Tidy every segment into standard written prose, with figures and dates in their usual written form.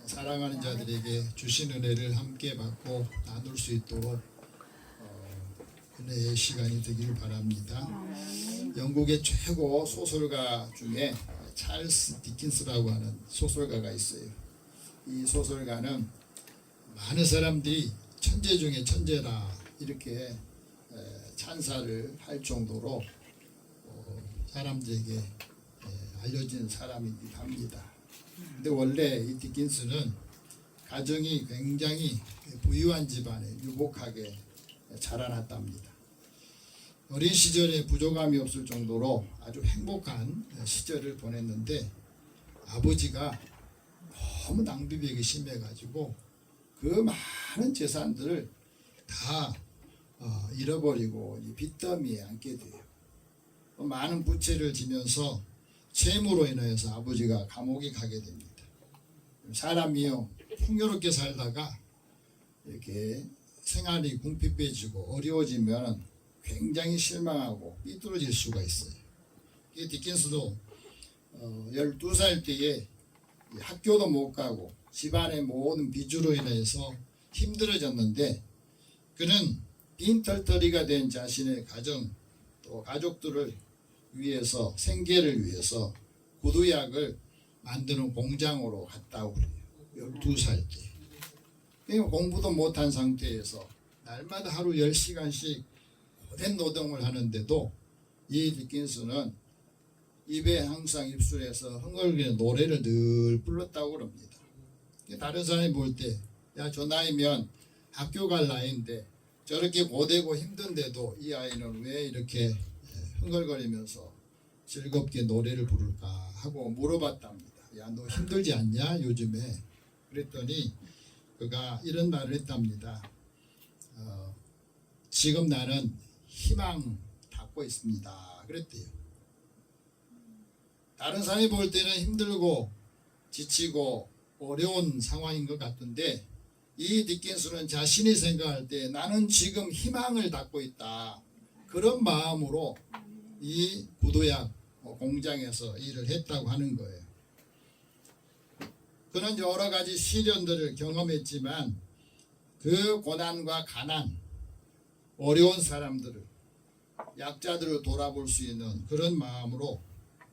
사랑하는 자들에게 주신 은혜를 함께 받고 나눌 수 있도록 은혜의 시간이 되길 바랍니다. 영국의 최고 소설가 중에 찰스 디킨스라고 하는 소설가가 있어요. 이 소설가는 많은 사람들이 천재 중에 천재라 이렇게 찬사를 할 정도로 사람들에게 알려진 사람이기도 합니다. 근데 원래 이 디킨스는 가정이 굉장히 부유한 집안에 유복하게 자라났답니다. 어린 시절에 부족함이 없을 정도로 아주 행복한 시절을 보냈는데 아버지가 너무 낭비벽이 심해가지고 그 많은 재산들을 다 잃어버리고 빚더미에 앉게 돼요. 많은 부채를 지면서 채무로 인해서 아버지가 감옥에 가게 됩니다. 사람이요 풍요롭게 살다가 이렇게 생활이 궁핍해지고 어려워지면 굉장히 실망하고 삐뚤어질 수가 있어요. 디킨스도 12살 때에 학교도 못 가고 집안의 모든 빚으로 인해서 힘들어졌는데 그는 빈털터리가 된 자신의 가정 또 가족들을 위해서 생계를 위해서 구두약을 만드는 공장으로 갔다고 그래요. 12살 때. 그러니까 공부도 못한 상태에서 날마다 하루 10시간씩 고된 노동을 하는데도 이 디킨스는 입에 항상 입술에서 흥얼거리는 노래를 늘 불렀다고 그럽니다. 다른 사람이 볼 때 야, 저 나이면 학교 갈 나이인데 저렇게 고되고 힘든데도 이 아이는 왜 이렇게 흥얼거리면서 즐겁게 노래를 부를까 하고 물어봤답니다. 야, 너 힘들지 않냐 요즘에? 그랬더니 그가 이런 말을 했답니다. 지금 나는 희망 닫고 있습니다. 그랬대요. 다른 사람이 볼 때는 힘들고 지치고 어려운 상황인 것 같은데 이 디킨스는 자신이 생각할 때 나는 지금 희망을 닫고 있다. 그런 마음으로 이 구두약 공장에서 일을 했다고 하는 거예요. 그는 여러 가지 시련들을 경험했지만 그 고난과 가난, 어려운 사람들을, 약자들을 돌아볼 수 있는 그런 마음으로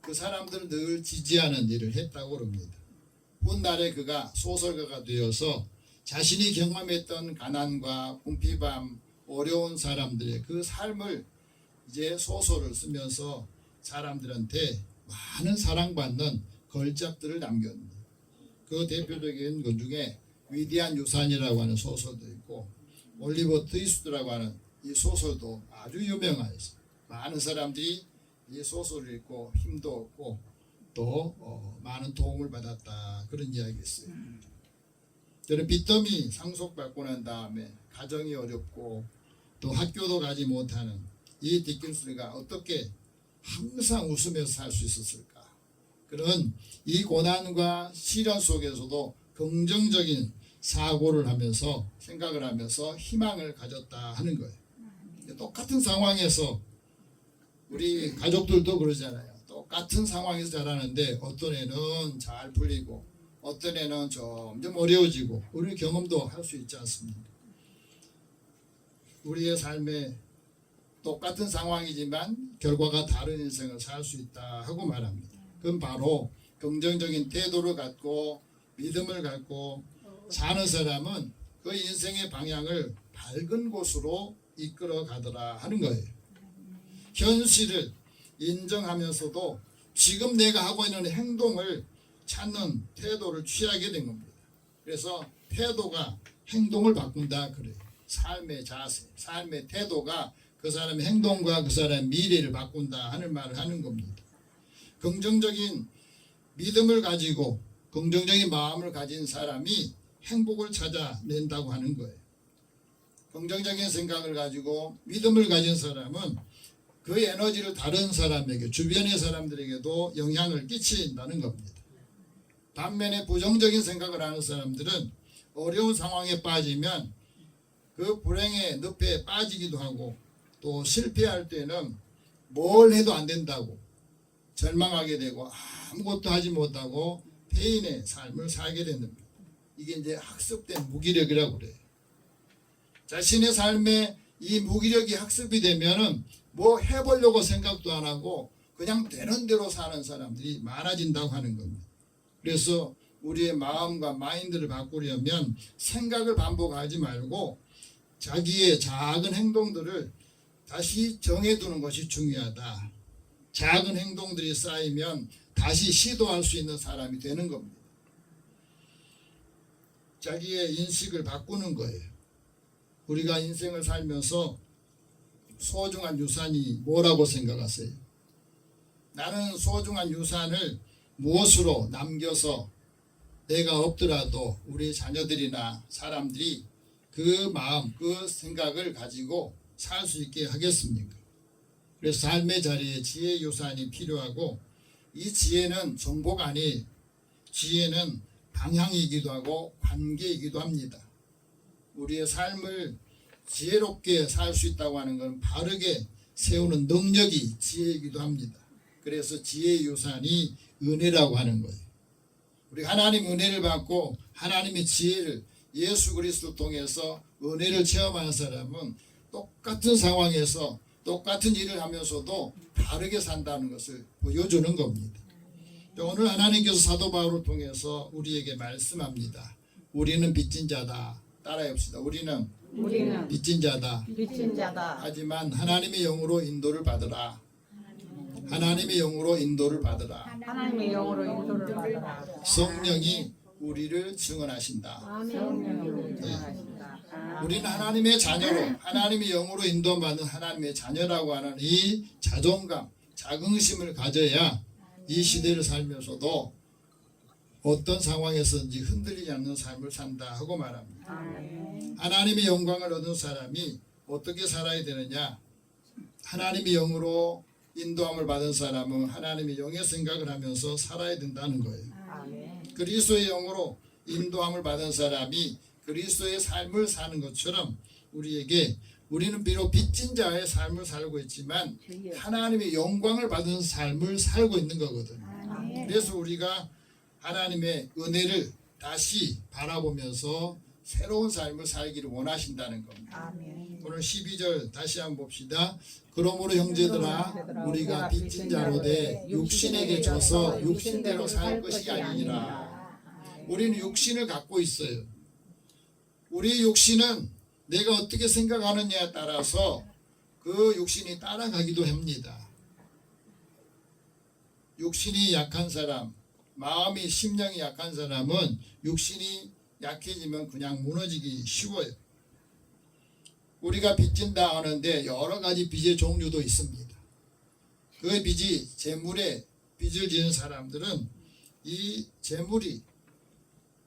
그 사람들을 늘 지지하는 일을 했다고 합니다. 훗날에 그가 소설가가 되어서 자신이 경험했던 가난과 궁핍함, 어려운 사람들의 그 삶을 이제 소설을 쓰면서 사람들한테 많은 사랑받는 걸작들을 남겼습니다. 그 대표적인 것 중에 위대한 유산이라고 하는 소설도 있고 올리버 트위스트라고 하는 이 소설도 아주 유명하였어요. 많은 사람들이 이 소설을 읽고 힘도 얻고 또 많은 도움을 받았다 그런 이야기가 있어요. 저는 빚더미 상속받고 난 다음에 가정이 어렵고 또 학교도 가지 못하는 이 디킨스가 어떻게 항상 웃으면서 살 수 있었을까? 그런 이 고난과 시련 속에서도 긍정적인 사고를 하면서 생각을 하면서 희망을 가졌다 하는 거예요. 똑같은 상황에서 우리 가족들도 그러잖아요. 똑같은 상황에서 자라는데 어떤 애는 잘 풀리고 어떤 애는 점점 어려워지고 우리 경험도 할 수 있지 않습니까? 우리의 삶에 똑같은 상황이지만 결과가 다른 인생을 살 수 있다 하고 말합니다. 그건 바로 긍정적인 태도를 갖고 믿음을 갖고 사는 사람은 그 인생의 방향을 밝은 곳으로 이끌어 가더라 하는 거예요. 현실을 인정하면서도 지금 내가 하고 있는 행동을 찾는 태도를 취하게 된 겁니다. 그래서 태도가 행동을 바꾼다 그래요. 삶의 자세, 삶의 태도가 그 사람의 행동과 그 사람의 미래를 바꾼다 하는 말을 하는 겁니다. 긍정적인 믿음을 가지고 긍정적인 마음을 가진 사람이 행복을 찾아낸다고 하는 거예요. 긍정적인 생각을 가지고 믿음을 가진 사람은 그 에너지를 다른 사람에게 주변의 사람들에게도 영향을 끼친다는 겁니다. 반면에 부정적인 생각을 하는 사람들은 어려운 상황에 빠지면 그 불행의 늪에 빠지기도 하고 또 실패할 때는 뭘 해도 안 된다고 절망하게 되고 아무것도 하지 못하고 폐인의 삶을 살게 됩니다. 이게 이제 학습된 무기력이라고 그래요. 자신의 삶에 이 무기력이 학습이 되면은 뭐 해보려고 생각도 안 하고 그냥 되는 대로 사는 사람들이 많아진다고 하는 겁니다. 그래서 우리의 마음과 마인드를 바꾸려면 생각을 반복하지 말고 자기의 작은 행동들을 다시 정해두는 것이 중요하다. 작은 행동들이 쌓이면 다시 시도할 수 있는 사람이 되는 겁니다. 자기의 인식을 바꾸는 거예요. 우리가 인생을 살면서 소중한 유산이 뭐라고 생각하세요? 나는 소중한 유산을 무엇으로 남겨서 내가 없더라도 우리 자녀들이나 사람들이 그 마음, 그 생각을 가지고 살 수 있게 하겠습니까? 그래서 삶의 자리에 지혜 유산이 필요하고 이 지혜는 정보가 아니에요. 지혜는 방향이기도 하고 관계이기도 합니다. 우리의 삶을 지혜롭게 살 수 있다고 하는 건 바르게 세우는 능력이 지혜이기도 합니다. 그래서 지혜의 유산이 은혜라고 하는 거예요. 우리 하나님 은혜를 받고 하나님의 지혜를 예수 그리스도 통해서 은혜를 체험하는 사람은 똑같은 상황에서 똑같은 일을 하면서도 다르게 산다는 것을 보여주는 겁니다. 오늘 하나님께서 사도 바울을 통해서 우리에게 말씀합니다. 우리는 빚진 자다. 따라해 봅시다. 우리는 빚진 자다. 하지만 하나님의 영으로 인도를 받으라. 하나님의 영으로 인도를 받으라. 성령이 우리를 증언하신다. 네. 우리는 하나님의 자녀로 하나님의 영으로 인도받는 하나님의 자녀라고 하는 이 자존감, 자긍심을 가져야 이 시대를 살면서도 어떤 상황에서든지 흔들리지 않는 삶을 산다 하고 말합니다. 하나님의 영광을 얻은 사람이 어떻게 살아야 되느냐? 하나님의 영으로 인도함을 받은 사람은 하나님의 영의 생각을 하면서 살아야 된다는 거예요. 그리스도의 영으로 인도함을 받은 사람이 그리스도의 삶을 사는 것처럼 우리는 비록 빚진 자의 삶을 살고 있지만 하나님의 영광을 받은 삶을 살고 있는 거거든요. 그래서 우리가 하나님의 은혜를 다시 바라보면서 새로운 삶을 살기를 원하신다는 겁니다. 오늘 12절 다시 한번 봅시다. 그러므로 형제들아 우리가 빚진 자로 돼 육신에게 져서 육신대로 살 것이 아니니라. 우리는 육신을 갖고 있어요. 우리 육신은 내가 어떻게 생각하느냐에 따라서 그 육신이 따라가기도 합니다. 육신이 약한 사람, 마음이 심령이 약한 사람은 육신이 약해지면 그냥 무너지기 쉬워요. 우리가 빚진다 하는데 여러 가지 빚의 종류도 있습니다. 그 빚이 재물에 빚을 지는 사람들은 이 재물이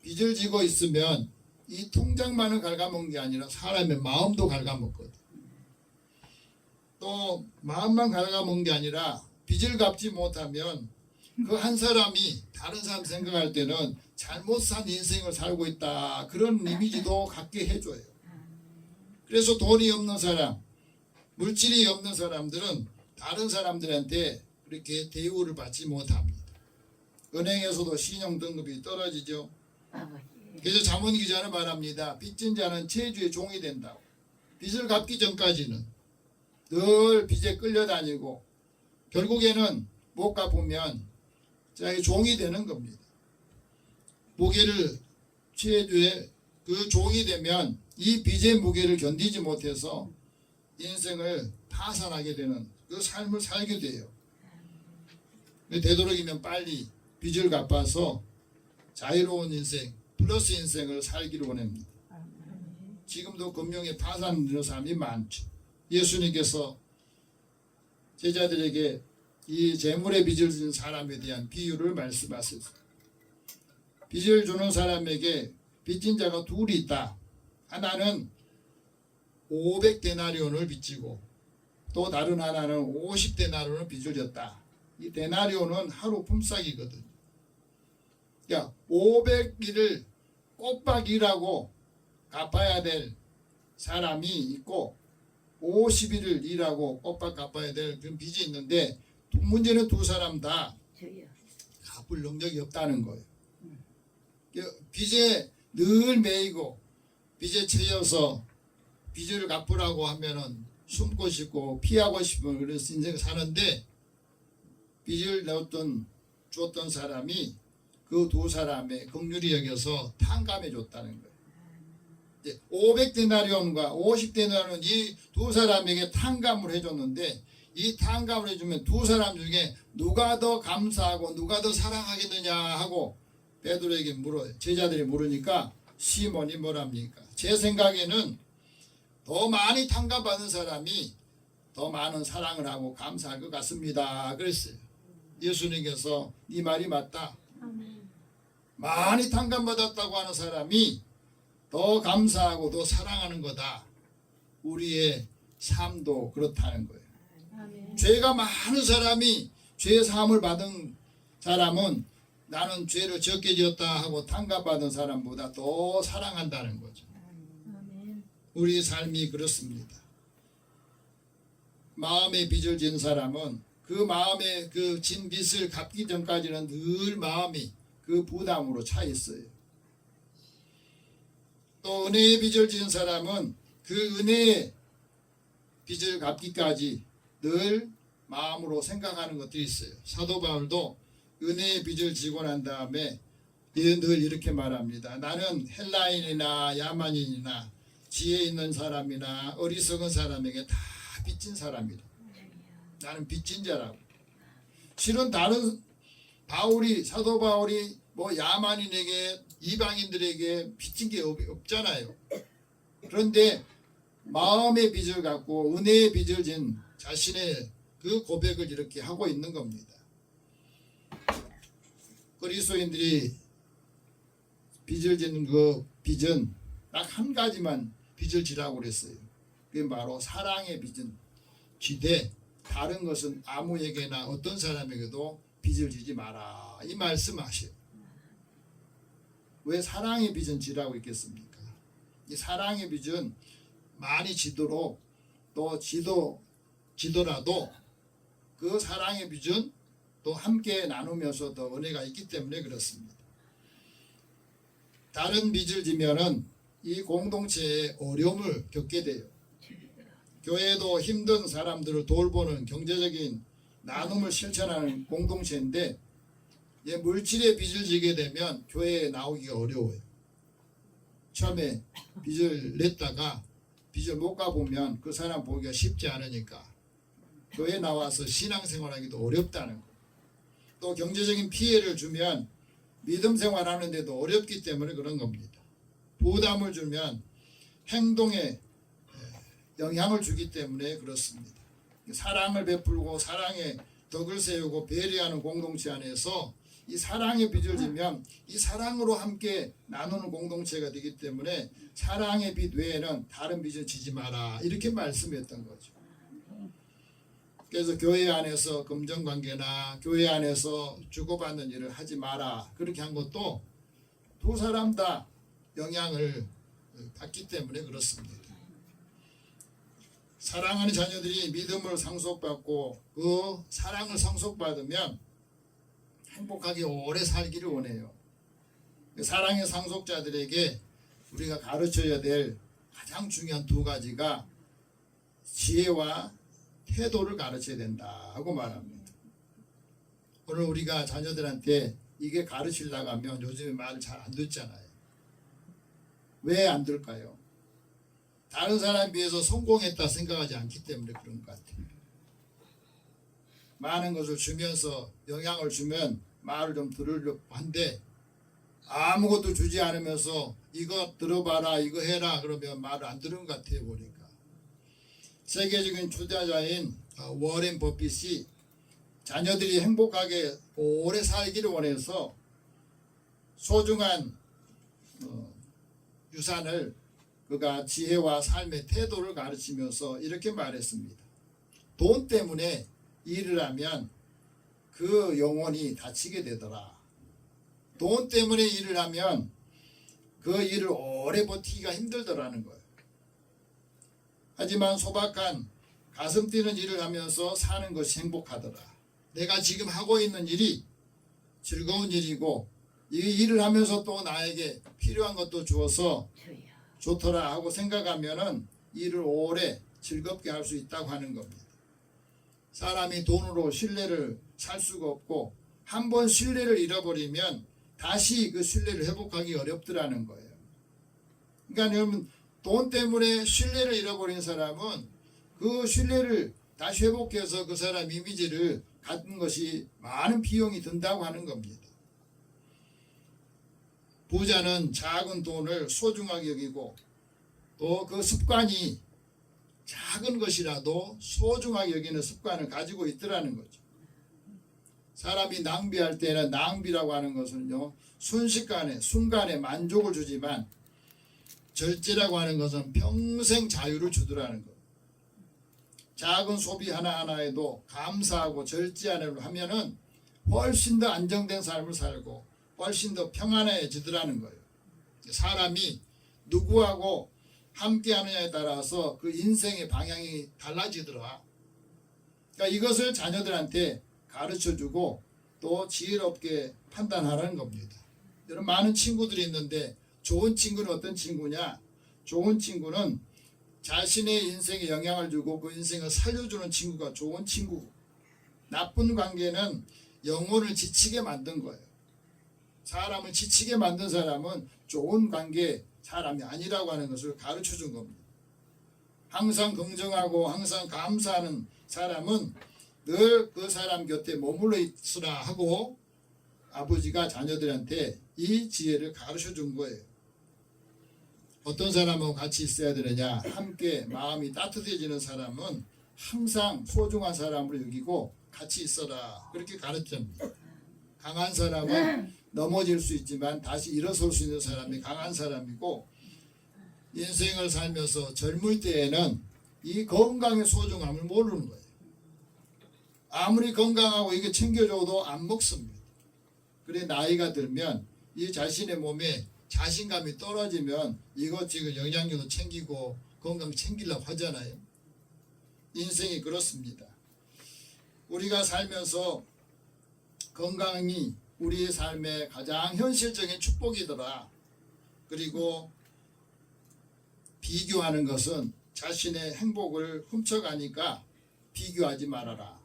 빚을 지고 있으면 이 통장만을 갉아먹는 게 아니라 사람의 마음도 갉아먹거든. 또 마음만 갉아먹는 게 아니라 빚을 갚지 못하면 그 한 사람이 다른 사람 생각할 때는 잘못 산 인생을 살고 있다. 그런 이미지도 갖게 해줘요. 그래서 돈이 없는 사람, 물질이 없는 사람들은 다른 사람들한테 그렇게 대우를 받지 못합니다. 은행에서도 신용 등급이 떨어지죠. 그래서 자문기자는 말합니다. 빚진 자는 체주의 종이 된다고. 빚을 갚기 전까지는 늘 빚에 끌려다니고 결국에는 못 갚으면 자기 종이 되는 겁니다. 무게를 체주의 그 종이 되면 이 빚의 무게를 견디지 못해서 인생을 파산하게 되는 그 삶을 살게 돼요. 되도록이면 빨리 빚을 갚아서 자유로운 인생, 플러스 인생을 살기를 원합니다. 지금도 금융에 파산되는 사람이 많죠. 예수님께서 제자들에게 이 재물의 빚을 지는 사람에 대한 비유를 말씀하셨어요. 빚을 주는 사람에게 빚진 자가 둘이 있다. 하나는 500데나리온을 빚지고 또 다른 하나는 50데나리온을 빚을 졌다. 이 데나리온은 하루 품삯이거든요. 야, 500일을 꼬박 일하고 갚아야 될 사람이 있고 50일을 일하고 꼬박 갚아야 될 그런 빚이 있는데 문제는 두 사람 다 갚을 능력이 없다는 거예요. 빚에 늘 매이고 빚에 채여서 빚을 갚으라고 하면은 숨고 싶고 피하고 싶은 그런 인생 사는데, 빚을 줬던 사람이 그 두 사람의 긍휼히 여겨서 탕감해 줬다는 거예요. 500데나리온과 50데나리온 이 두 사람에게 탕감을 해줬는데, 이 탕감을 해주면 두 사람 중에 누가 더 감사하고 누가 더 사랑하겠느냐 하고 베드로에게 제자들이 물으니까 시몬이 뭐랍니까? 제 생각에는 더 많이 탕감받은 사람이 더 많은 사랑을 하고 감사할 것 같습니다 그랬어요. 예수님께서 네 말이 맞다. 많이 탕감받았다고 하는 사람이 더 감사하고 더 사랑하는 거다. 우리의 삶도 그렇다는 거예요. 죄가 많은 사람이 죄 사함을 받은 사람은 나는 죄를 적게 지었다 하고 탕감받은 사람보다 더 사랑한다는 거죠. 우리 삶이 그렇습니다. 마음에 빚을 진 사람은 그 마음에 그 진 빚을 갚기 전까지는 늘 마음이 그 부담으로 차 있어요. 또 은혜의 빚을 진 사람은 그 은혜의 빚을 갚기까지 늘 마음으로 생각하는 것들이 있어요. 사도 바울도 은혜의 빚을 지고 난 다음에 늘 이렇게 말합니다. 나는 헬라인이나 야만인이나 지혜 있는 사람이나 어리석은 사람에게 다 빚진 사람이다. 나는 빚진 자라고. 실은 다른 사도 바울이 뭐 야만인에게 이방인들에게 빚진 게 없잖아요. 그런데 마음의 빚을 갖고 은혜의 빚을 진 자신의 그 고백을 이렇게 하고 있는 겁니다. 그리스도인들이 빚을 지는 그 빚은 딱 한 가지만 빚을 지라고 그랬어요. 그게 바로 사랑의 빚은 지되 다른 것은 아무에게나 어떤 사람에게도 빚을 지지 마라 이 말씀하셔요. 왜 사랑의 빚은 지라고 있겠습니까? 이 사랑의 빚은 많이 지도록 또 지더라도 그 사랑의 빚은 또 함께 나누면서 더 은혜가 있기 때문에 그렇습니다. 다른 빚을 지면은 이 공동체에 어려움을 겪게 돼요. 교회도 힘든 사람들을 돌보는 경제적인 나눔을 실천하는 공동체인데 물질의 빚을 지게 되면 교회에 나오기가 어려워요. 처음에 빚을 냈다가 빚을 못 갚으면 그 사람 보기가 쉽지 않으니까 교회에 나와서 신앙생활하기도 어렵다는 거예요. 또 경제적인 피해를 주면 믿음 생활하는데도 어렵기 때문에 그런 겁니다. 부담을 주면 행동에 영향을 주기 때문에 그렇습니다. 사랑을 베풀고 사랑의 덕을 세우고 배려하는 공동체 안에서 이 사랑의 빚을 지면 이 사랑으로 함께 나누는 공동체가 되기 때문에 사랑의 빚 외에는 다른 빚을 지지 마라 이렇게 말씀했던 거죠. 그래서 교회 안에서 금전관계나 교회 안에서 주고받는 일을 하지 마라 그렇게 한 것도 두 사람 다 영향을 받기 때문에 그렇습니다. 사랑하는 자녀들이 믿음을 상속받고 그 사랑을 상속받으면 행복하게 오래 살기를 원해요. 사랑의 상속자들에게 우리가 가르쳐야 될 가장 중요한 두 가지가 지혜와 태도를 가르쳐야 된다고 말합니다. 오늘 우리가 자녀들한테 이게 가르치려고 하면 요즘에 말을 잘 안 듣잖아요. 왜 안 들을까요? 다른 사람에 비해서 성공했다 생각하지 않기 때문에 그런 것 같아요. 많은 것을 주면서 영향을 주면 말을 좀 들으려고 한데 아무것도 주지 않으면서 이거 들어봐라 이거 해라 그러면 말을 안 들은 것 같아요. 보니까 세계적인 투자자인 워렌 버핏이 자녀들이 행복하게 오래 살기를 원해서 소중한 유산을 그가 지혜와 삶의 태도를 가르치면서 이렇게 말했습니다. 돈 때문에 일을 하면 그 영혼이 다치게 되더라. 돈 때문에 일을 하면 그 일을 오래 버티기가 힘들더라는 거예요. 하지만 소박한 가슴 뛰는 일을 하면서 사는 것이 행복하더라. 내가 지금 하고 있는 일이 즐거운 일이고 이 일을 하면서 또 나에게 필요한 것도 주어서 좋더라 하고 생각하면은 일을 오래 즐겁게 할 수 있다고 하는 겁니다. 사람이 돈으로 신뢰를 살 수가 없고 한 번 신뢰를 잃어버리면 다시 그 신뢰를 회복하기 어렵더라는 거예요. 그러니까 여러분 돈 때문에 신뢰를 잃어버린 사람은 그 신뢰를 다시 회복해서 그 사람 이미지를 갖는 것이 많은 비용이 든다고 하는 겁니다. 부자는 작은 돈을 소중하게 여기고 또 그 습관이 작은 것이라도 소중하게 여기는 습관을 가지고 있더라는 거죠. 사람이 낭비할 때는 낭비라고 하는 것은요 순간에 만족을 주지만 절제라고 하는 것은 평생 자유를 주더라는 것. 작은 소비 하나하나에도 감사하고 절제하면은 훨씬 더 안정된 삶을 살고 훨씬 더 평안해지더라는 거예요. 사람이 누구하고 함께 하느냐에 따라서 그 인생의 방향이 달라지더라. 그러니까 이것을 자녀들한테 가르쳐주고 또 지혜롭게 판단하라는 겁니다. 여러분 많은 친구들이 있는데 좋은 친구는 어떤 친구냐? 좋은 친구는 자신의 인생에 영향을 주고 그 인생을 살려주는 친구가 좋은 친구고, 나쁜 관계는 영혼을 지치게 만든 거예요. 사람을 지치게 만든 사람은 좋은 관계 사람이 아니라고 하는 것을 가르쳐 준 겁니다. 항상 긍정하고 항상 감사하는 사람은 늘 그 사람 곁에 머물러 있으라 하고 아버지가 자녀들한테 이 지혜를 가르쳐 준 거예요. 어떤 사람하고 같이 있어야 되느냐? 함께 마음이 따뜻해지는 사람은 항상 소중한 사람으로 여기고 같이 있어라. 그렇게 가르칩니다. 강한 사람은 넘어질 수 있지만 다시 일어설 수 있는 사람이 강한 사람이고, 인생을 살면서 젊을 때에는 이 건강의 소중함을 모르는 거예요. 아무리 건강하고 이게 챙겨줘도 안 먹습니다. 그래 나이가 들면 이 자신의 몸에 자신감이 떨어지면 이것저것 영양제도 챙기고 건강 챙기려고 하잖아요. 인생이 그렇습니다. 우리가 살면서 건강이 우리의 삶의 가장 현실적인 축복이더라. 그리고 비교하는 것은 자신의 행복을 훔쳐가니까 비교하지 말아라.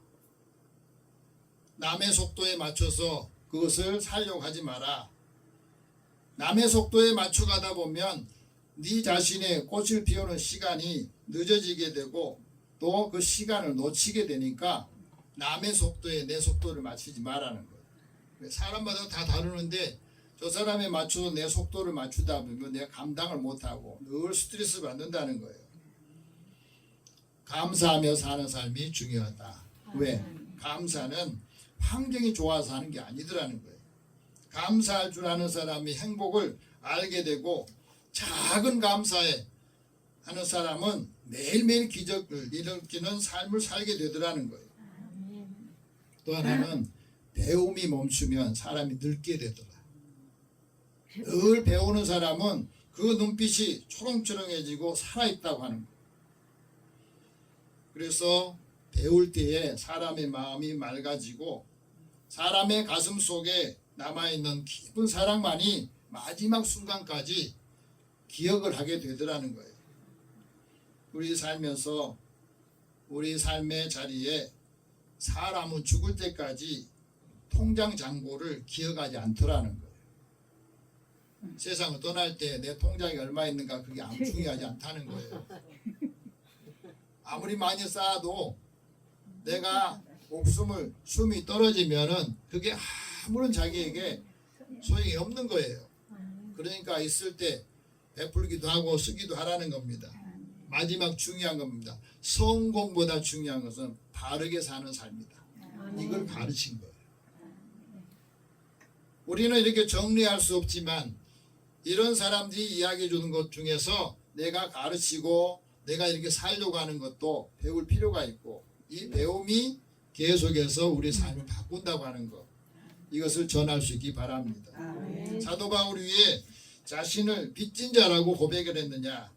남의 속도에 맞춰서 그것을 살려고 하지 마라. 남의 속도에 맞춰가다 보면 네 자신의 꽃을 피우는 시간이 늦어지게 되고 또 그 시간을 놓치게 되니까 남의 속도에 내 속도를 맞추지 말라는 거예요. 사람마다 다 다르는데 저 사람에 맞춰서 내 속도를 맞추다 보면 내가 감당을 못하고 늘 스트레스 받는다는 거예요. 감사하며 사는 삶이 중요하다. 왜? 감사는 환경이 좋아서 하는 게 아니더라는 거예요. 감사할 줄 아는 사람이 행복을 알게 되고, 작은 감사에 하는 사람은 매일매일 기적을 일으키는 삶을 살게 되더라는 거예요. 또 하나는 배움이 멈추면 사람이 늙게 되더라. 늘 배우는 사람은 그 눈빛이 초롱초롱해지고 살아있다고 하는 거예요. 그래서 배울 때에 사람의 마음이 맑아지고 사람의 가슴 속에 남아있는 깊은 사랑만이 마지막 순간까지 기억을 하게 되더라는 거예요. 우리 살면서 우리 삶의 자리에 사람은 죽을 때까지 통장 잔고를 기억하지 않더라는 거예요. 세상을 떠날 때 내 통장에 얼마 있는가 그게 아무 중요하지 않다는 거예요. 아무리 많이 쌓아도 내가 숨이 떨어지면은 그게 아무런 자기에게 소용이 없는 거예요. 그러니까 있을 때 베풀기도 하고 쓰기도 하라는 겁니다. 마지막 중요한 겁니다. 성공보다 중요한 것은 바르게 사는 삶이다. 이걸 가르친 거예요. 우리는 이렇게 정리할 수 없지만 이런 사람들이 이야기해 주는 것 중에서 내가 가르치고 내가 이렇게 살려고 하는 것도 배울 필요가 있고, 이 배움이 계속해서 우리 삶을 바꾼다고 하는 것, 이것을 전할 수 있기 바랍니다. 사도 바울이 왜 자신을 빚진 자라고 고백을 했느냐?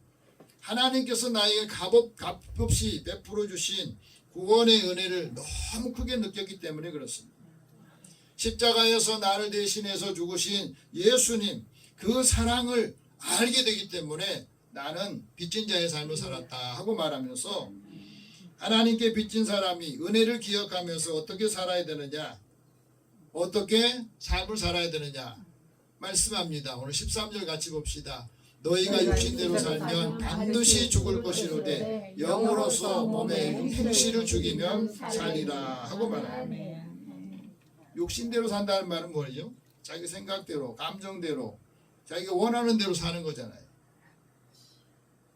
하나님께서 나에게 값없이 베풀어 주신 구원의 은혜를 너무 크게 느꼈기 때문에 그렇습니다. 십자가에서 나를 대신해서 죽으신 예수님 그 사랑을 알게 되기 때문에 나는 빚진 자의 삶을 살았다 하고 말하면서 하나님께 빚진 사람이 은혜를 기억하면서 어떻게 살아야 되느냐, 어떻게 삶을 살아야 되느냐 말씀합니다. 오늘 13절 같이 봅시다. 너희가 육신대로 살면 반드시 죽을 것이로되 영으로서 몸의 행실을 죽이면 살리라 하고 말합니다. 육신대로 산다는 말은 뭐예요? 자기 생각대로, 감정대로, 자기가 원하는 대로 사는 거잖아요.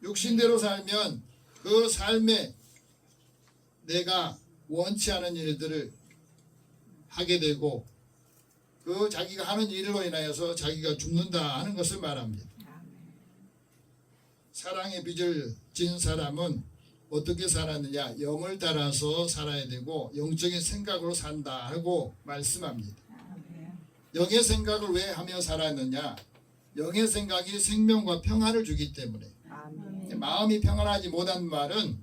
육신대로 살면 그 삶에 내가 원치 않은 일들을 하게 되고 그 자기가 하는 일로 인하여서 자기가 죽는다 하는 것을 말합니다. 사랑의 빚을 진 사람은 어떻게 살았느냐, 영을 따라서 살아야 되고 영적인 생각으로 산다 하고 말씀합니다. 영의 생각을 왜 하며 살았느냐, 영의 생각이 생명과 평안을 주기 때문에. 마음이 평안하지 못한 말은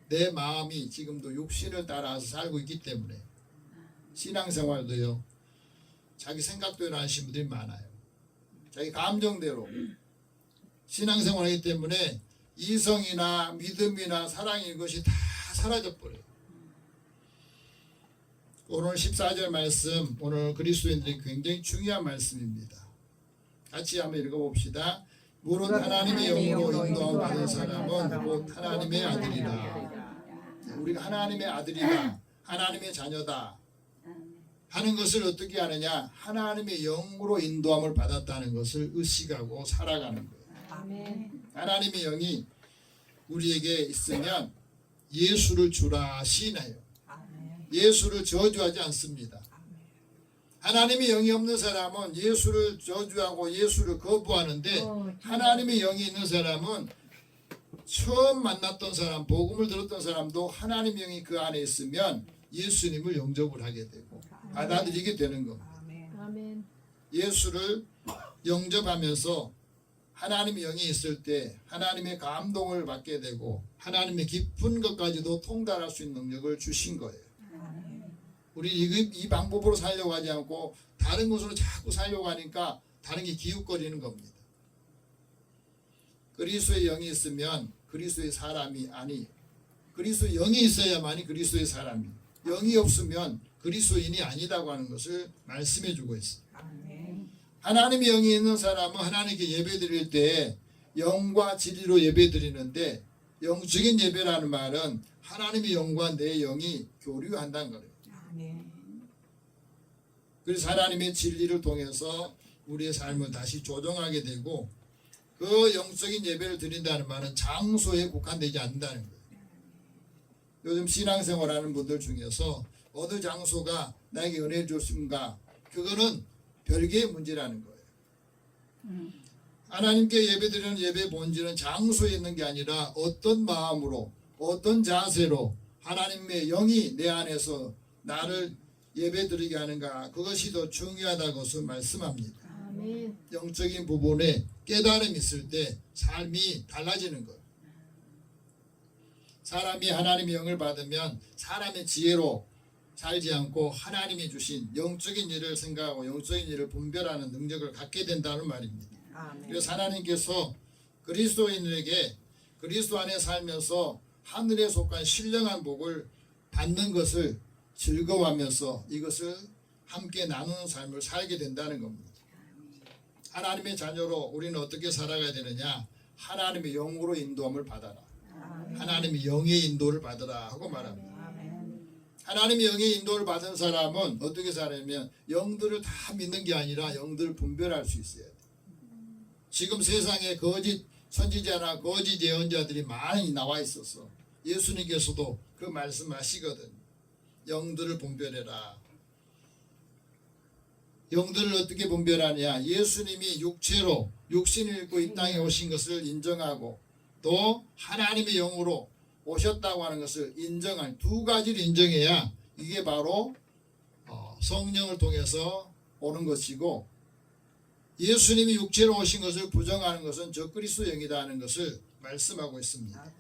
내 마음이 지금도 육신을 따라서 살고 있기 때문에. 신앙생활도요, 자기 생각대로 하시는 분들이 많아요. 자기 감정대로 신앙생활 하기 때문에 이성이나 믿음이나 사랑이 이것이 다 사라져버려요. 오늘 14절 말씀, 오늘 그리스도인들이 굉장히 중요한 말씀입니다. 같이 한번 읽어봅시다. 물은 하나님의 영으로 인도함을 받은 사람은 곧 하나님의 아들이라. 우리가 하나님의 아들이다, 하나님의 자녀다 하는 것을 어떻게 하느냐, 하나님의 영으로 인도함을 받았다는 것을 의식하고 살아가는 거예요. 하나님의 영이 우리에게 있으면 예수를 주라 시인해요. 예수를 저주하지 않습니다. 하나님의 영이 없는 사람은 예수를 저주하고 예수를 거부하는데, 하나님의 영이 있는 사람은 처음 만났던 사람, 복음을 들었던 사람도 하나님의 영이 그 안에 있으면 예수님을 영접을 하게 되고 받아들이게 되는 겁니다. 예수를 영접하면서 하나님의 영이 있을 때 하나님의 감동을 받게 되고 하나님의 깊은 것까지도 통달할 수 있는 능력을 주신 거예요. 우리 이 방법으로 살려고 하지 않고 다른 것으로 자꾸 살려고 하니까 다른 게 기웃거리는 겁니다. 그리스도의 영이 있으면 그리스도의 사람이 아니, 그리스도의 영이 있어야만이 그리스도의 사람이, 영이 없으면 그리스도인이 아니다고 하는 것을 말씀해 주고 있습니다. 하나님의 영이 있는 사람은 하나님께 예배 드릴 때 영과 진리로 예배 드리는데, 영적인 예배라는 말은 하나님의 영과 내 영이 교류한다는 거예요. 그래서 하나님의 진리를 통해서 우리의 삶을 다시 조정하게 되고, 그 영적인 예배를 드린다는 말은 장소에 국한되지 않는다는 거예요. 요즘 신앙생활하는 분들 중에서 어느 장소가 나에게 은혜를 줬습니까? 그거는 별개의 문제라는 거예요. 하나님께 예배드리는 예배의 본질은 장소에 있는 게 아니라 어떤 마음으로, 어떤 자세로 하나님의 영이 내 안에서 나를 예배드리게 하는가, 그것이 더 중요하다고 것을 말씀합니다. 영적인 부분에 깨달음이 있을 때 삶이 달라지는 거예요. 사람이 하나님의 영을 받으면 사람의 지혜로 살지 않고 하나님이 주신 영적인 일을 생각하고 영적인 일을 분별하는 능력을 갖게 된다는 말입니다. 그래서 하나님께서 그리스도인에게 그리스도 안에 살면서 하늘에 속한 신령한 복을 받는 것을 즐거워하면서 이것을 함께 나누는 삶을 살게 된다는 겁니다. 하나님의 자녀로 우리는 어떻게 살아가야 되느냐, 하나님의 영으로 인도함을 받아라, 하나님의 영의 인도를 받으라 하고 말합니다. 하나님의 영의 인도를 받은 사람은 어떻게 살냐면 영들을 다 믿는 게 아니라 영들을 분별할 수 있어야 돼. 지금 세상에 거짓 선지자나 거짓 예언자들이 많이 나와 있어서 예수님께서도 그 말씀하시거든. 영들을 분별해라. 영들을 어떻게 분별하냐, 예수님이 육체로 육신을 입고 이 땅에 오신 것을 인정하고 또 하나님의 영으로 오셨다고 하는 것을 인정한 두 가지를 인정해야 이게 바로 성령을 통해서 오는 것이고, 예수님이 육체로 오신 것을 부정하는 것은 적그리스도 영이다 하는 것을 말씀하고 있습니다.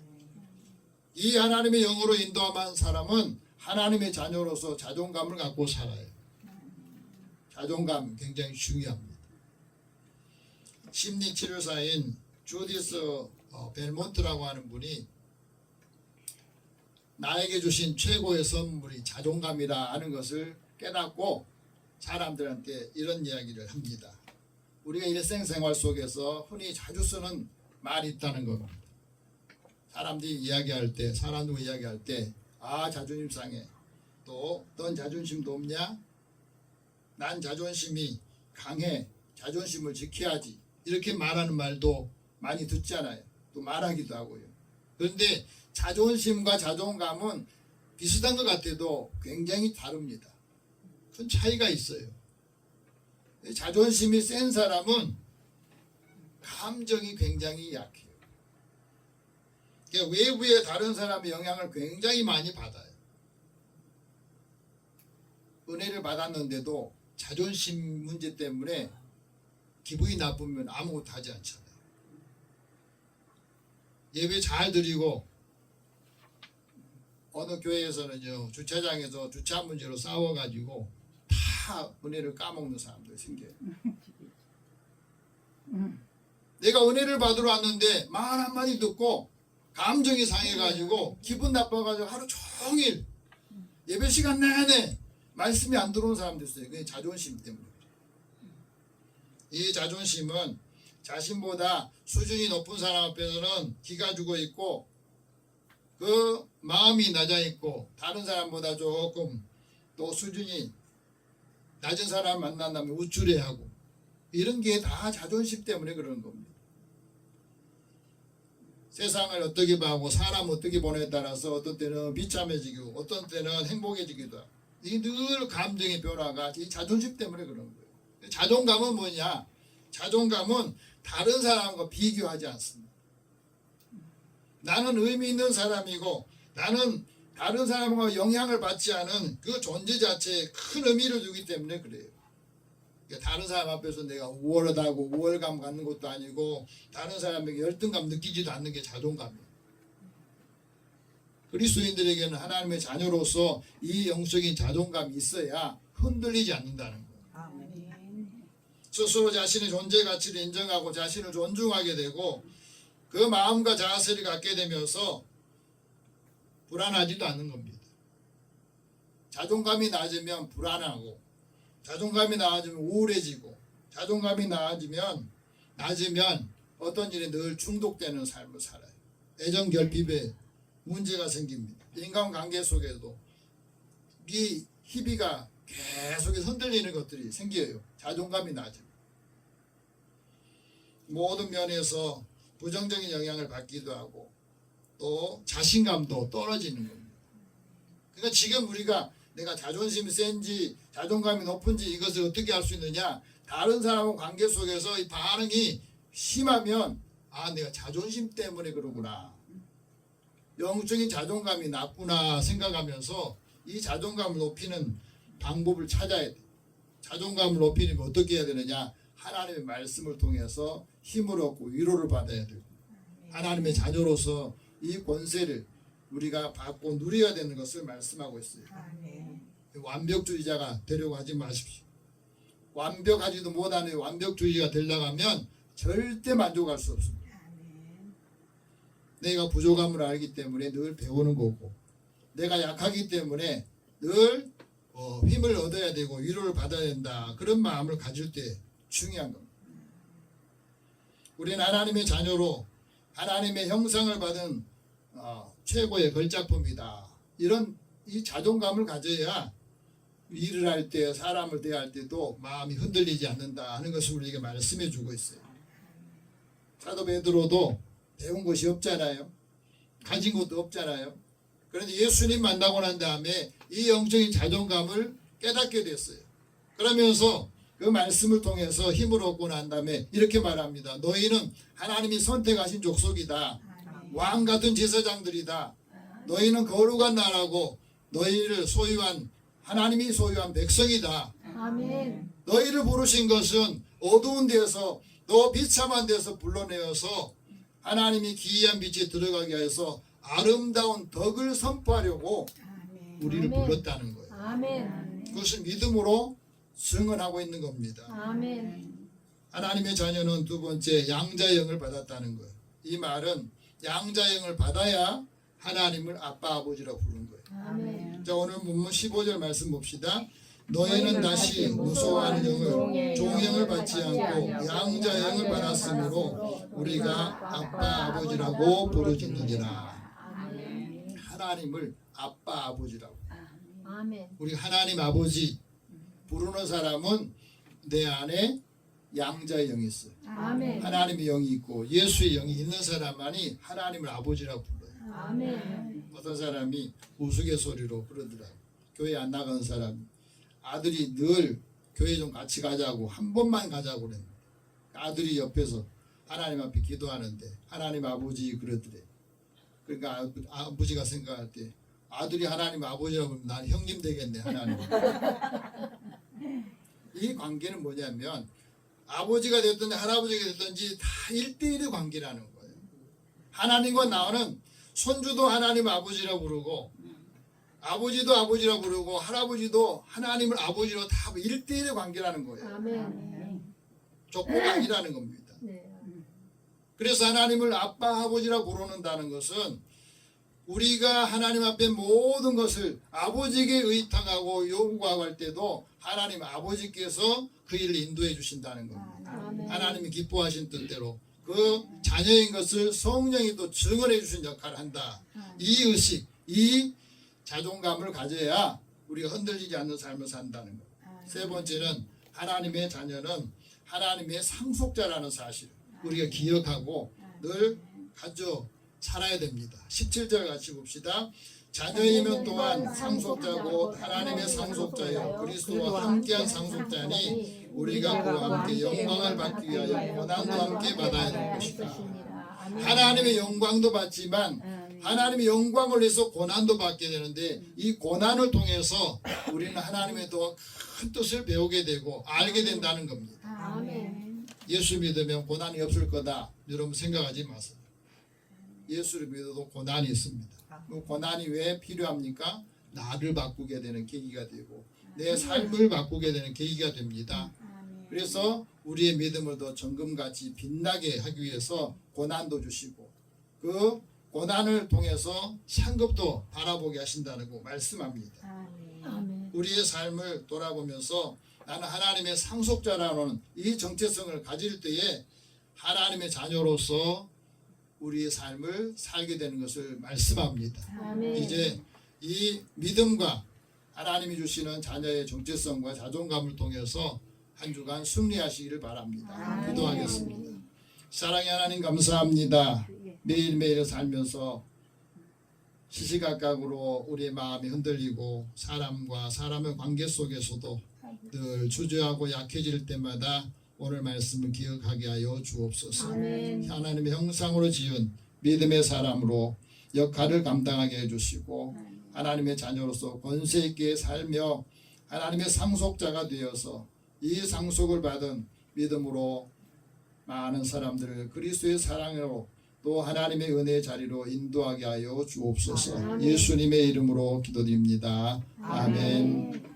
이 하나님의 영으로 인도한 사람은 하나님의 자녀로서 자존감을 갖고 살아요. 자존감 굉장히 중요합니다. 심리치료사인 주디스 벨몬트라고 하는 분이 나에게 주신 최고의 선물이 자존감이라 하는 것을 깨닫고 사람들한테 이런 이야기를 합니다. 우리가 일생생활 속에서 흔히 자주 쓰는 말이 있다는 겁니다. 사람들이 이야기할 때, 사람들과 이야기할 때, 아, 자존심 상해. 또, 넌 자존심도 없냐? 난 자존심이 강해. 자존심을 지켜야지. 이렇게 말하는 말도 많이 듣잖아요. 또 말하기도 하고요. 그런데 자존심과 자존감은 비슷한 것 같아도 굉장히 다릅니다. 큰 차이가 있어요. 자존심이 센 사람은 감정이 굉장히 약해요. 그러니까 외부의 다른 사람의 영향을 굉장히 많이 받아요. 은혜를 받았는데도 자존심 문제 때문에 기분이 나쁘면 아무것도 하지 않잖아요. 예배 잘 드리고 어느 교회에서는요, 주차장에서 주차 문제로 싸워가지고 다 은혜를 까먹는 사람들이 생겨요. 내가 은혜를 받으러 왔는데 말 한마디 듣고 감정이 상해가지고 기분 나빠가지고 하루 종일 예배 시간 내내 말씀이 안 들어오는 사람도 있어요. 그게 자존심 때문에. 이 자존심은 자신보다 수준이 높은 사람 앞에서는 기가 죽어 있고 그 마음이 낮아 있고 다른 사람보다 조금 또 수준이 낮은 사람 만난다면 우쭐해하고 이런 게 다 자존심 때문에 그러는 겁니다. 세상을 어떻게 봐고 사람 어떻게 보냐에 따라서 어떤 때는 비참해지고 어떤 때는 행복해지기도 하고 이 늘 감정의 변화가 이 자존심 때문에 그러는 거예요. 자존감은 뭐냐? 자존감은 다른 사람과 비교하지 않습니다. 나는 의미 있는 사람이고 나는 다른 사람과 영향을 받지 않은 그 존재 자체에 큰 의미를 두기 때문에 그래요. 그러니까 다른 사람 앞에서 내가 우월하다고 우월감 갖는 것도 아니고 다른 사람에게 열등감 느끼지도 않는 게 자존감이에요. 그리스도인들에게는 하나님의 자녀로서 이 영적인 자존감이 있어야 흔들리지 않는다는 거예요. 스스로 자신의 존재 가치를 인정하고 자신을 존중하게 되고 그 마음과 자세를 갖게 되면서 불안하지도 않는 겁니다. 자존감이 낮으면 불안하고 자존감이 낮으면 우울해지고 자존감이 낮으면 어떤 일에 늘 중독되는 삶을 살아요. 애정 결핍에 문제가 생깁니다. 인간관계 속에도 이 희비가 계속해서 흔들리는 것들이 생겨요. 자존감이 낮으면. 모든 면에서 부정적인 영향을 받기도 하고 또 자신감도 떨어지는 겁니다. 그러니까 지금 우리가 내가 자존심이 센지 자존감이 높은지 이것을 어떻게 알 수 있느냐? 다른 사람과 관계 속에서 이 반응이 심하면 아, 내가 자존심 때문에 그러구나. 영적인 자존감이 낮구나 생각하면서 이 자존감을 높이는 방법을 찾아야 돼. 자존감을 높이려면 어떻게 해야 되느냐? 하나님의 말씀을 통해서 힘을 얻고 위로를 받아야 되고 하나님의 자녀로서 이 권세를 우리가 받고 누려야 되는 것을 말씀하고 있어요. 완벽주의자가 되려고 하지 마십시오. 완벽하지도 못하는 완벽주의가 되려고 하면 절대 만족할 수 없습니다. 내가 부족함을 알기 때문에 늘 배우는 거고 내가 약하기 때문에 늘 힘을 얻어야 되고 위로를 받아야 된다. 그런 마음을 가질 때 중요한 겁니다. 우리는 하나님의 자녀로 하나님의 형상을 받은 최고의 걸작품이다. 이런 이 자존감을 가져야 일을 할 때 사람을 대할 때도 마음이 흔들리지 않는다 하는 것을 우리에게 말씀해 주고 있어요. 사도 베드로도 배운 것이 없잖아요. 가진 것도 없잖아요. 그런데 예수님 만나고 난 다음에 이 영적인 자존감을 깨닫게 됐어요. 그러면서 그 말씀을 통해서 힘을 얻고 난 다음에 이렇게 말합니다. 너희는 하나님이 선택하신 족속이다. 왕 같은 제사장들이다. 너희는 거룩한 나라고 너희를 소유한 하나님이 소유한 백성이다. 아멘. 너희를 부르신 것은 어두운 데서 너 비참한 데서 불러내어서 하나님이 기이한 빛에 들어가게 해서 아름다운 덕을 선포하려고 우리를 아멘. 불렀다는 거예요. 아멘. 그것을 믿음으로 증언하고 있는 겁니다. 아멘. 하나님의 자녀는 두 번째 양자의 영을 받았다는 거예요. 이 말은 양자의 영을 받아야 하나님을 아빠 아버지라고 부르는 거예요. 아멘. 자, 오늘 본문 15절 말씀 봅시다. 너희는 다시 무서워하는 영을 종영을 받지 않고 양자의 영을 받았으므로 우리가 아빠 아버지라고 부르짖느니라. 아멘. 하나님을 아빠 아버지라고. 아멘. 우리 하나님 아버지 부르는 사람은 내 안에 양자의 영이 있어요. 아멘. 하나님의 영이 있고 예수의 영이 있는 사람만이 하나님을 아버지라고 불러요. 아멘. 어떤 사람이 우스갯소리로 그러더라고요. 교회 안 나가는 사람 아들이 늘 교회 좀 같이 가자고 한 번만 가자고 그래. 아들이 옆에서 하나님 앞에 기도하는데 하나님 아버지 그러더래. 그러니까 아버지가 생각할 때 아들이 하나님 아버지라고 하면 난 형님 되겠네 하나님. 이 관계는 뭐냐면 아버지가 됐든지 할아버지가 됐든지 다 1대1의 관계라는 거예요. 하나님과 나는 손주도 하나님 아버지라고 부르고 아버지도 아버지라고 부르고 할아버지도 하나님을 아버지로 다 1대1의 관계라는 거예요. 아멘. 족보가 아니라는 겁니다. 네. 그래서 하나님을 아빠 아버지라고 부르는다는 것은 우리가 하나님 앞에 모든 것을 아버지에게 의탁하고 요구하고 할 때도 하나님 아버지께서 그 일을 인도해 주신다는 겁니다. 아멘. 하나님이 기뻐하신 뜻대로 그 자녀인 것을 성령이 또 증언해 주신 역할을 한다. 이 의식, 이 자존감을 가져야 우리가 흔들리지 않는 삶을 산다는 것. 세 번째는 하나님의 자녀는 하나님의 상속자라는 사실 우리가 기억하고 늘 가져 살아야 됩니다. 17절 같이 봅시다. 자녀이면 또한 상속자고 하나님의 상속자요 그리스도와 함께한 상속자니 우리가 그와 함께 영광을 받기 위하여 고난도 함께 받아야 될 것이다. 하나님의 영광도 받지만 하나님의 영광을 위해서 고난도 받게 되는데 이 고난을 통해서 우리는 하나님의 더 큰 뜻을 배우게 되고 알게 된다는 겁니다. 아멘. 예수 믿으면 고난이 없을 거다 여러분 생각하지 마세요. 예수를 믿어도 고난이 있습니다. 그 고난이 왜 필요합니까? 나를 바꾸게 되는 계기가 되고 내 삶을 바꾸게 되는 계기가 됩니다. 그래서 우리의 믿음을 더 정금같이 빛나게 하기 위해서 고난도 주시고 그 고난을 통해서 상급도 바라보게 하신다고 말씀합니다. 아멘. 우리의 삶을 돌아보면서 나는 하나님의 상속자라는 이 정체성을 가질 때에 하나님의 자녀로서 우리의 삶을 살게 되는 것을 말씀합니다. 아멘. 이제 이 믿음과 하나님이 주시는 자녀의 정체성과 자존감을 통해서 한 주간 승리하시기를 바랍니다. 아멘. 기도하겠습니다. 사랑의 하나님 감사합니다. 매일매일 살면서 시시각각으로 우리의 마음이 흔들리고 사람과 사람의 관계 속에서도 늘 주저하고 약해질 때마다 오늘 말씀을 기억하게 하여 주옵소서. 아멘. 하나님의 형상으로 지은 믿음의 사람으로 역할을 감당하게 해주시고 하나님의 자녀로서 권세 있게 살며 하나님의 상속자가 되어서 이 상속을 받은 믿음으로 많은 사람들을 그리스도의 사랑으로 또 하나님의 은혜의 자리로 인도하게 하여 주옵소서. 아멘. 예수님의 이름으로 기도드립니다. 아멘. 아멘.